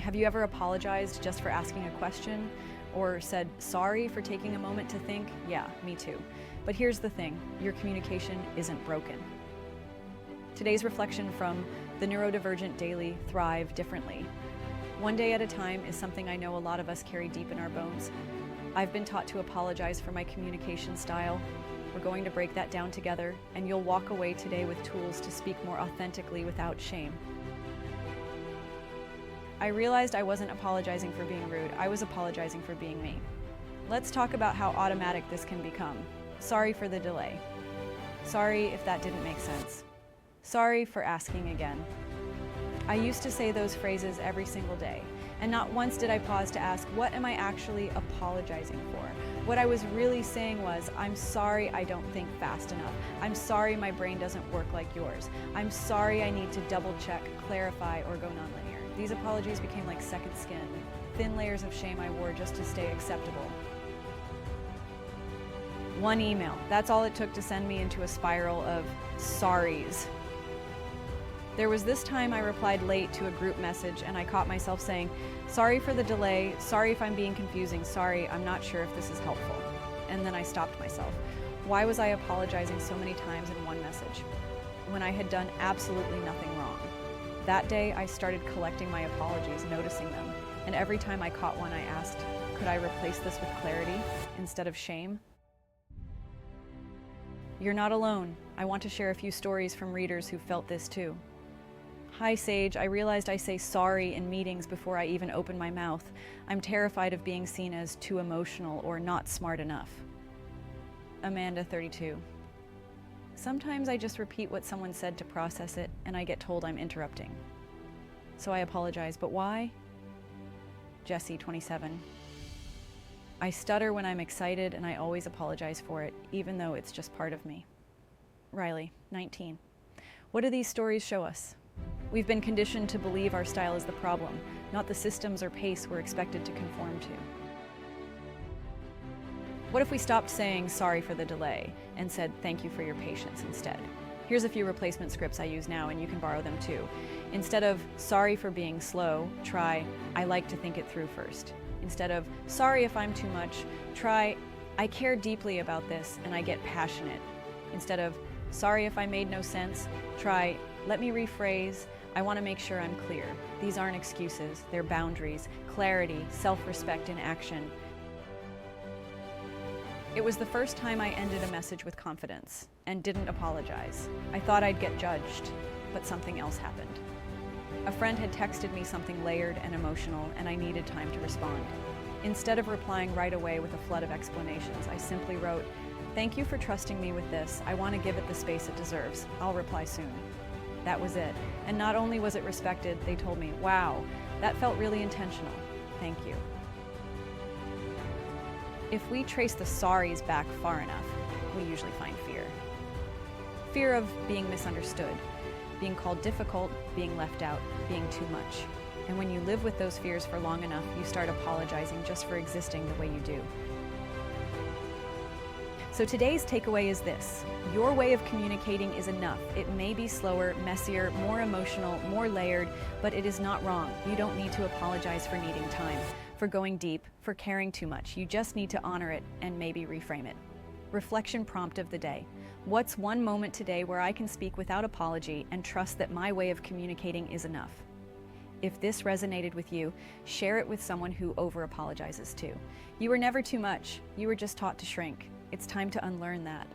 Have you ever apologized just for asking a question? Or said sorry for taking a moment to think? Yeah, me too. But here's the thing, your communication isn't broken. Today's reflection from the Neurodivergent Daily, Thrive Differently. One day at a time is something I know a lot of us carry deep in our bones. I've been taught to apologize for my communication style. We're going to break that down together, and you'll walk away today with tools to speak more authentically without shame. I realized I wasn't apologizing for being rude, I was apologizing for being me. Let's talk about how automatic this can become. Sorry for the delay. Sorry if that didn't make sense. Sorry for asking again. I used to say those phrases every single day, and not once did I pause to ask, what am I actually apologizing for? What I was really saying was, I'm sorry I don't think fast enough. I'm sorry my brain doesn't work like yours. I'm sorry I need to double check, clarify, or go nonlinear. These apologies became like second skin, thin layers of shame I wore just to stay acceptable. One email, that's all it took to send me into a spiral of sorries. There was this time I replied late to a group message and I caught myself saying, sorry for the delay, sorry if I'm being confusing, sorry, I'm not sure if this is helpful. And then I stopped myself. Why was I apologizing so many times in one message when I had done absolutely nothing wrong? That day I started collecting my apologies, noticing them, and every time I caught one I asked, could I replace this with clarity instead of shame? You're not alone. I want to share a few stories from readers who felt this too. Hi Sage, I realized I say sorry in meetings before I even open my mouth. I'm terrified of being seen as too emotional or not smart enough. Amanda, 32. Sometimes I just repeat what someone said to process it and I get told I'm interrupting. So I apologize, but why? Jessie, 27. I stutter when I'm excited and I always apologize for it, even though it's just part of me. Riley, 19. What do these stories show us? We've been conditioned to believe our style is the problem, not the systems or pace we're expected to conform to. What if we stopped saying sorry for the delay and said thank you for your patience instead? Here's a few replacement scripts I use now and you can borrow them too. Instead of sorry for being slow, try I like to think it through first. Instead of sorry if I'm too much, try I care deeply about this and I get passionate. Instead of sorry if I made no sense, try let me rephrase, I want to make sure I'm clear. These aren't excuses, they're boundaries, clarity, self-respect in action. It was the first time I ended a message with confidence and didn't apologize. I thought I'd get judged, but something else happened. A friend had texted me something layered and emotional, and I needed time to respond. Instead of replying right away with a flood of explanations, I simply wrote, "Thank you for trusting me with this. I want to give it the space it deserves. I'll reply soon." That was it. And not only was it respected, they told me, "Wow, that felt really intentional. Thank you." If we trace the sorries back far enough, we usually find fear. Fear of being misunderstood, being called difficult, being left out, being too much. And when you live with those fears for long enough, you start apologizing just for existing the way you do. So today's takeaway is this: your way of communicating is enough. It may be slower, messier, more emotional, more layered, but it is not wrong. You don't need to apologize for needing time, for going deep, for caring too much. You just need to honor it and maybe reframe it. Reflection prompt of the day. What's one moment today where I can speak without apology and trust that my way of communicating is enough? If this resonated with you, share it with someone who over-apologizes too. You were never too much. You were just taught to shrink. It's time to unlearn that.